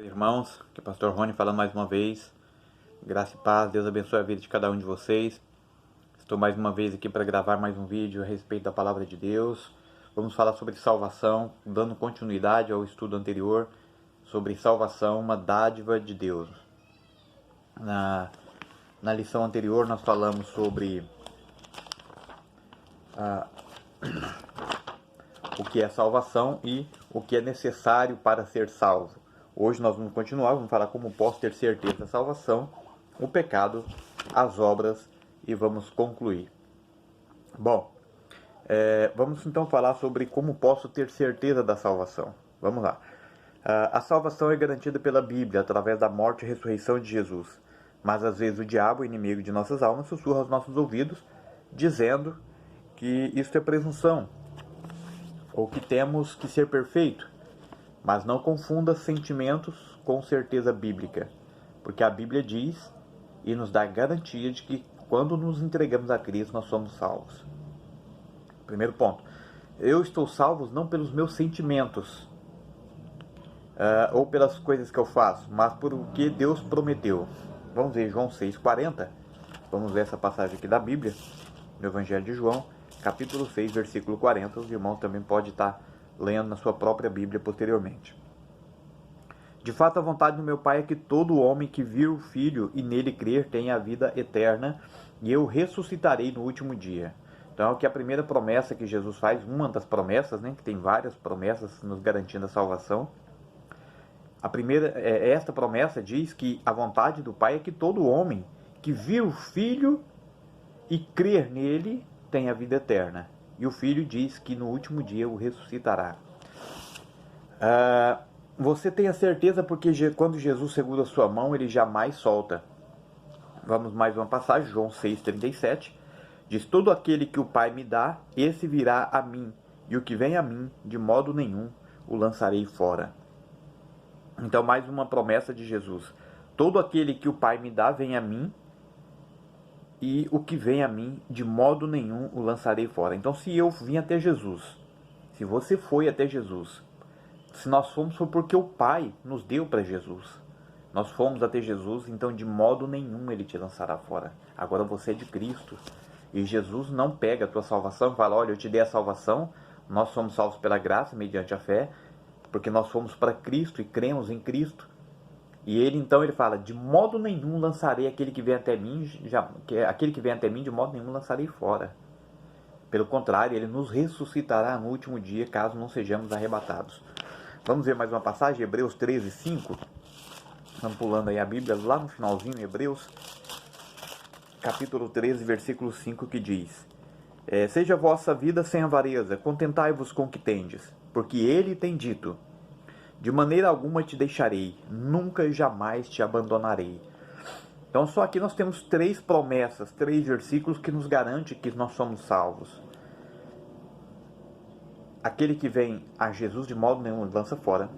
Irmãos, que é o Pastor Rony falando mais uma vez. Graça e paz, Deus abençoe a vida de cada um de vocês. Estou mais uma vez aqui para gravar mais um vídeo a respeito da Palavra de Deus. Vamos falar sobre salvação, dando continuidade ao estudo anterior sobre salvação, uma dádiva de Deus. Na lição anterior nós falamos sobre o que é salvação e o que é necessário para ser salvo. Hoje nós vamos continuar, vamos falar como posso ter certeza da salvação, o pecado, as obras e vamos concluir. Bom, vamos então falar sobre como posso ter certeza da salvação. Vamos lá. A salvação é garantida pela Bíblia através da morte e ressurreição de Jesus. Mas às vezes o diabo, o inimigo de nossas almas, sussurra aos nossos ouvidos, dizendo que isso é presunção, ou que temos que ser perfeito. Mas não confunda sentimentos com certeza bíblica, porque a Bíblia diz e nos dá garantia de que quando nos entregamos a Cristo nós somos salvos. Primeiro ponto, eu estou salvo não pelos meus sentimentos ou pelas coisas que eu faço, mas por o que Deus prometeu. Vamos ver João 6,40, vamos ver essa passagem aqui da Bíblia, no Evangelho de João, capítulo 6, versículo 40, os irmãos também podem estar lendo na sua própria Bíblia posteriormente. De fato, a vontade do meu Pai é que todo homem que vir o Filho e nele crer tenha a vida eterna, e eu ressuscitarei no último dia. Então, é o que a primeira promessa que Jesus faz, uma das promessas, né, que tem várias promessas nos garantindo a salvação. A primeira, esta promessa diz que a vontade do Pai é que todo homem que vir o Filho e crer nele tenha a vida eterna. E o Filho diz que no último dia o ressuscitará. Você tem a certeza porque quando Jesus segura a sua mão, ele jamais solta. Vamos mais uma passagem, João 6,37. Diz, todo aquele que o Pai me dá, esse virá a mim. E o que vem a mim, de modo nenhum, o lançarei fora. Então, mais uma promessa de Jesus. Todo aquele que o Pai me dá, vem a mim. E o que vem a mim, de modo nenhum o lançarei fora. Então, se eu vim até Jesus, se você foi até Jesus, se nós fomos, foi porque o Pai nos deu para Jesus. Nós fomos até Jesus, então de modo nenhum ele te lançará fora. Agora você é de Cristo. E Jesus não pega a tua salvação e fala, olha, eu te dei a salvação, nós somos salvos pela graça, mediante a fé, porque nós fomos para Cristo e cremos em Cristo. E ele fala, de modo nenhum lançarei aquele que vem até mim, aquele que vem até mim, de modo nenhum lançarei fora. Pelo contrário, ele nos ressuscitará no último dia, caso não sejamos arrebatados. Vamos ver mais uma passagem, Hebreus 13:5. Estamos pulando aí a Bíblia, lá no finalzinho, Hebreus, capítulo 13, versículo 5, que diz, seja a vossa vida sem avareza, contentai-vos com o que tendes, porque ele tem dito, de maneira alguma te deixarei, nunca e jamais te abandonarei. Então só aqui nós temos 3 promessas, 3 versículos que nos garante que nós somos salvos. Aquele que vem a Jesus de modo nenhum lança fora.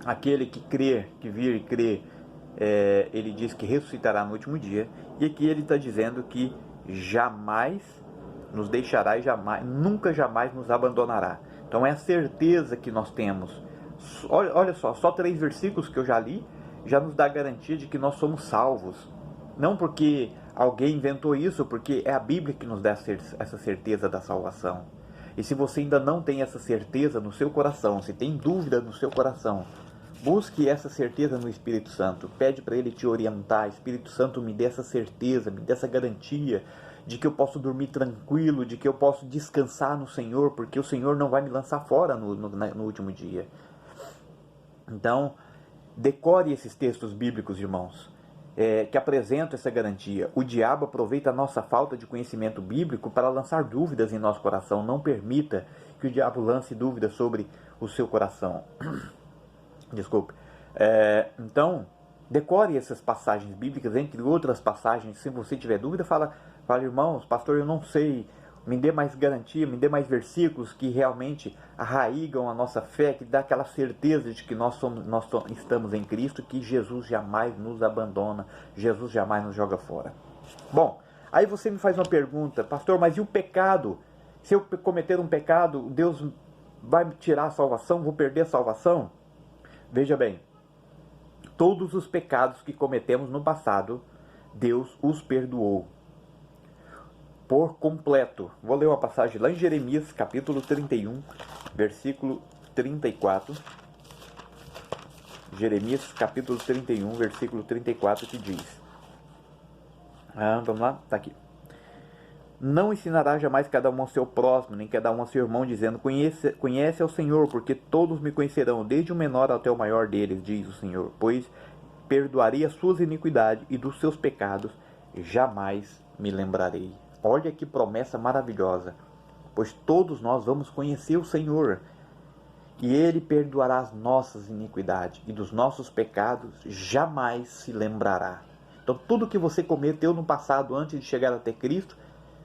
Aquele que crer, que vir e crer, ele diz que ressuscitará no último dia. E aqui ele está dizendo que jamais nos deixará e nunca jamais nos abandonará. Então é a certeza que nós temos. Olha só 3 versículos que eu já li, já nos dá a garantia de que nós somos salvos. Não porque alguém inventou isso, porque é a Bíblia que nos dá essa certeza da salvação. E se você ainda não tem essa certeza no seu coração, se tem dúvida no seu coração, busque essa certeza no Espírito Santo. Pede para ele te orientar. Espírito Santo, me dê essa certeza, me dê essa garantia de que eu posso dormir tranquilo, de que eu posso descansar no Senhor, porque o Senhor não vai me lançar fora no último dia. Então, decore esses textos bíblicos, irmãos, que apresentam essa garantia. O diabo aproveita a nossa falta de conhecimento bíblico para lançar dúvidas em nosso coração. Não permita que o diabo lance dúvidas sobre o seu coração. Desculpe. Então, decore essas passagens bíblicas, entre outras passagens. Se você tiver dúvida, fala, irmãos, pastor, eu não sei, me dê mais garantia, me dê mais versículos que realmente arraigam a nossa fé, que dá aquela certeza de que nós estamos em Cristo, que Jesus jamais nos abandona, Jesus jamais nos joga fora. Bom, aí você me faz uma pergunta, pastor, mas e o pecado? Se eu cometer um pecado, Deus vai me tirar a salvação, vou perder a salvação? Veja bem, todos os pecados que cometemos no passado, Deus os perdoou por completo. Vou ler uma passagem lá em Jeremias, capítulo 31, versículo 34. Jeremias, capítulo 31, versículo 34, que diz... vamos lá, está aqui. Não ensinará jamais cada um ao seu próximo, nem cada um ao seu irmão, dizendo, conhece ao Senhor, porque todos me conhecerão, desde o menor até o maior deles, diz o Senhor. Pois perdoarei as suas iniquidades e dos seus pecados jamais me lembrarei. Olha que promessa maravilhosa. Pois todos nós vamos conhecer o Senhor, e Ele perdoará as nossas iniquidades, e dos nossos pecados jamais se lembrará. Então tudo que você cometeu no passado, antes de chegar até Cristo,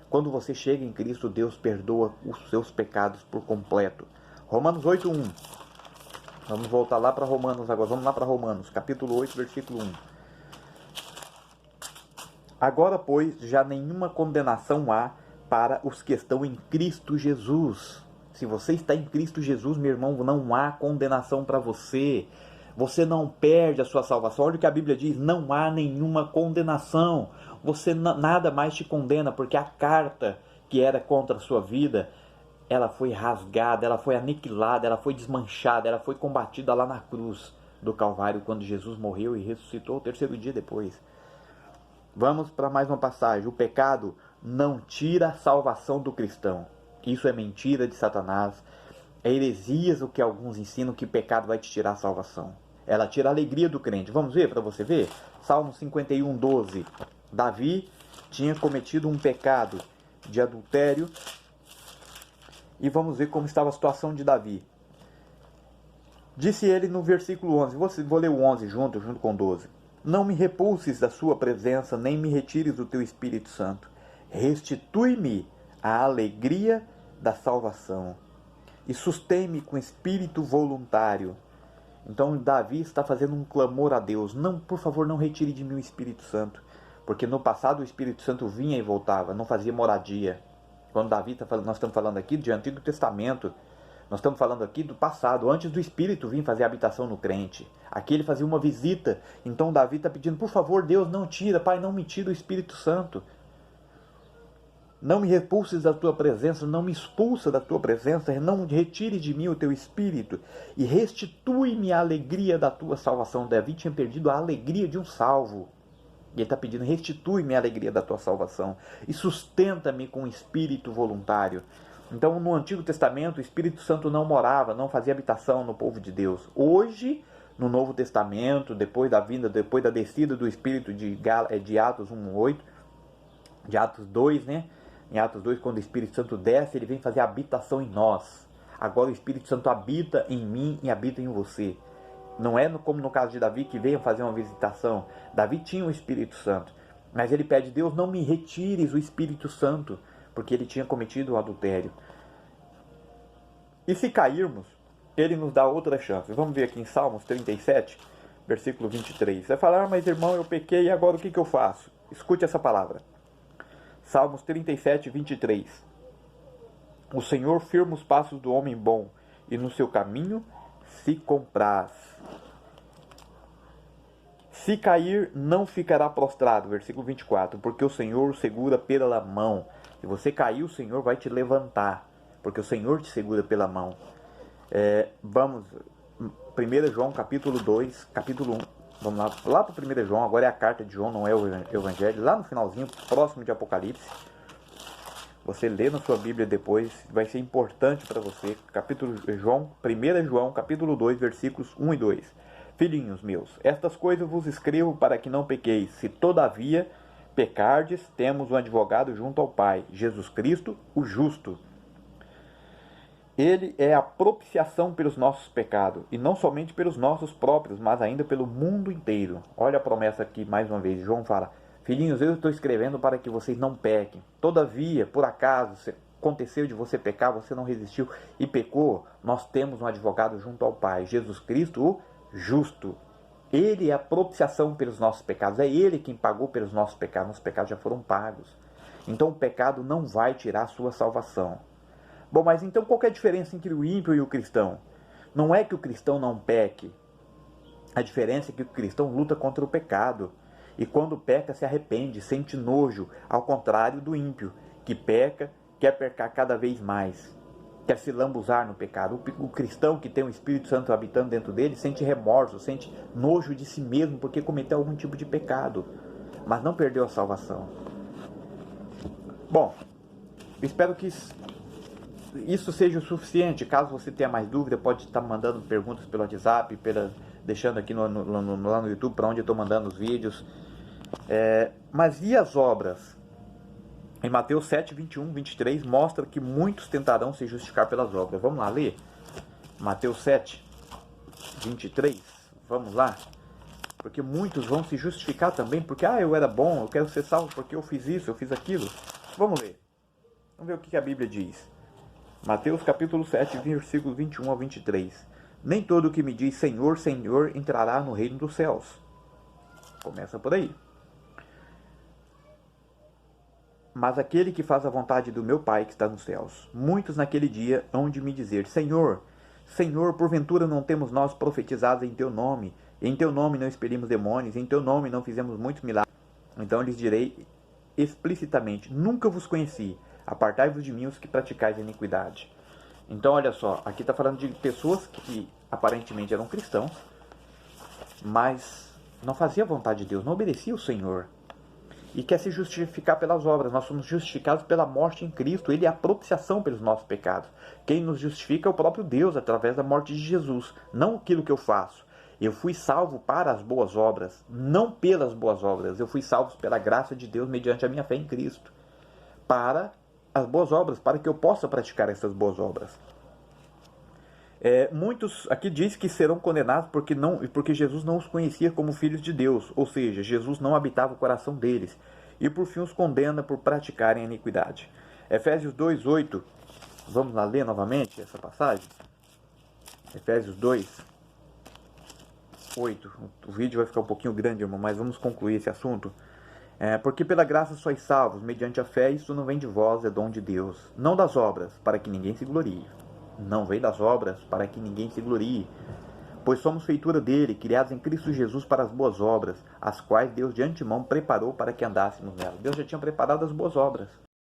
quando você chega em Cristo, Deus perdoa os seus pecados por completo. Romanos 8:1. Vamos voltar lá para Romanos agora. Vamos lá para Romanos, capítulo 8, versículo 1. Agora, pois, já nenhuma condenação há para os que estão em Cristo Jesus. Se você está em Cristo Jesus, meu irmão, não há condenação para você. Você não perde a sua salvação. Olha o que a Bíblia diz, não há nenhuma condenação. Você nada mais te condena, porque a carta que era contra a sua vida, ela foi rasgada, ela foi aniquilada, ela foi desmanchada, ela foi combatida lá na cruz do Calvário, quando Jesus morreu e ressuscitou o terceiro dia depois. Vamos para mais uma passagem. O pecado não tira a salvação do cristão. Isso é mentira de Satanás. É heresias o que alguns ensinam, que o pecado vai te tirar a salvação. Ela tira a alegria do crente. Vamos ver, para você ver? Salmo 51:12. Davi tinha cometido um pecado de adultério. E vamos ver como estava a situação de Davi. Disse ele no versículo 11. Vou ler o 11 junto com 12. Não me repulses da sua presença, nem me retires do teu Espírito Santo. Restitui-me a alegria da salvação e sustém-me com espírito voluntário. Então Davi está fazendo um clamor a Deus. Não, por favor, não retire de mim o Espírito Santo. Porque no passado o Espírito Santo vinha e voltava, não fazia moradia. Quando Davi está falando, nós estamos falando aqui de Antigo Testamento. Nós estamos falando aqui do passado, antes do Espírito vir fazer habitação no crente. Aqui ele fazia uma visita. Então Davi está pedindo, por favor, Deus, não tira, Pai, não me tira o Espírito Santo. Não me repulses da tua presença, não me expulsa da tua presença, não retire de mim o teu Espírito e restitui-me a alegria da tua salvação. Davi tinha perdido a alegria de um salvo. E ele está pedindo, restitui-me a alegria da tua salvação e sustenta-me com espírito voluntário. Então, no Antigo Testamento, o Espírito Santo não morava, não fazia habitação no povo de Deus. Hoje, no Novo Testamento, depois da descida do Espírito de Atos 1:8, de Atos 2, né? Em Atos 2, quando o Espírito Santo desce, ele vem fazer habitação em nós. Agora o Espírito Santo habita em mim e habita em você. Não é como no caso de Davi, que veio fazer uma visitação. Davi tinha o Espírito Santo, mas ele pede, Deus, não me retires o Espírito Santo, porque ele tinha cometido o adultério. E se cairmos, ele nos dá outra chance. Vamos ver aqui em Salmos 37, versículo 23. Você vai falar, mas irmão, eu pequei, e agora o que eu faço? Escute essa palavra. Salmos 37, 23. O Senhor firma os passos do homem bom, e no seu caminho se compraz. Se cair, não ficará prostrado. Versículo 24. Porque o Senhor o segura pela mão. Se você cair, o Senhor vai te levantar. Porque o Senhor te segura pela mão. Vamos, 1 João capítulo 2, capítulo 1. Vamos lá para 1 João. Agora é a carta de João, não é o Evangelho. Lá no finalzinho, próximo de Apocalipse. Você lê na sua Bíblia depois, vai ser importante para você. 1 João, capítulo 2, versículos 1 e 2. Filhinhos meus, estas coisas vos escrevo para que não pequeis. Se todavia pecardes, temos um advogado junto ao Pai, Jesus Cristo, o justo. Ele é a propiciação pelos nossos pecados, e não somente pelos nossos próprios, mas ainda pelo mundo inteiro. Olha a promessa aqui mais uma vez. João fala, filhinhos, eu estou escrevendo para que vocês não pequem. Todavia, por acaso, se aconteceu de você pecar, você não resistiu e pecou, nós temos um advogado junto ao Pai, Jesus Cristo, o justo. Ele é a propiciação pelos nossos pecados. É Ele quem pagou pelos nossos pecados. Nossos pecados já foram pagos. Então o pecado não vai tirar a sua salvação. Bom, mas então qual é a diferença entre o ímpio e o cristão? Não é que o cristão não peque. A diferença é que o cristão luta contra o pecado. E quando peca, se arrepende, sente nojo, ao contrário do ímpio, que peca, quer pecar cada vez mais, quer se lambuzar no pecado. O cristão que tem o Espírito Santo habitando dentro dele sente remorso, sente nojo de si mesmo porque cometeu algum tipo de pecado, mas não perdeu a salvação. Bom, espero que isso seja o suficiente. Caso você tenha mais dúvida, pode estar mandando perguntas pelo WhatsApp, deixando aqui lá no YouTube, para onde eu estou mandando os vídeos. Mas e as obras? Em Mateus 7, 21, 23, mostra que muitos tentarão se justificar pelas obras. Vamos lá ler? Mateus 7, 23. Vamos lá? Porque muitos vão se justificar também, porque eu era bom, eu quero ser salvo porque eu fiz isso, eu fiz aquilo. Vamos ler. Vamos ver o que a Bíblia diz. Mateus capítulo 7, versículos 21 ao 23. Nem todo o que me diz Senhor, Senhor entrará no reino dos céus. Começa por aí. Mas aquele que faz a vontade do meu Pai que está nos céus. Muitos naquele dia hão de me dizer, Senhor, Senhor, porventura não temos nós profetizado em teu nome? Em teu nome não expelimos demônios, em teu nome não fizemos muitos milagres. Então lhes direi explicitamente, nunca vos conheci, apartai-vos de mim os que praticais a iniquidade. Então olha só, aqui está falando de pessoas que aparentemente eram cristãos, mas não faziam a vontade de Deus, não obedeciam o Senhor. E quer se justificar pelas obras. Nós somos justificados pela morte em Cristo. Ele é a propiciação pelos nossos pecados. Quem nos justifica é o próprio Deus, através da morte de Jesus. Não aquilo que eu faço. Eu fui salvo para as boas obras, não pelas boas obras. Eu fui salvo pela graça de Deus mediante a minha fé em Cristo. Para as boas obras, para que eu possa praticar essas boas obras. Muitos aqui diz que serão condenados porque Jesus não os conhecia como filhos de Deus, ou seja, Jesus não habitava o coração deles, e por fim os condena por praticarem a iniquidade. Efésios 2:8, vamos lá ler novamente essa passagem? Efésios 2:8, o vídeo vai ficar um pouquinho grande, irmão, mas vamos concluir esse assunto. Porque pela graça sois salvos, mediante a fé, isso não vem de vós, é dom de Deus, não das obras, para que ninguém se glorie. Não vem das obras, para que ninguém se glorie. Pois somos feitura dele, criados em Cristo Jesus para as boas obras, as quais Deus de antemão preparou para que andássemos nelas. Deus já tinha preparado as boas obras.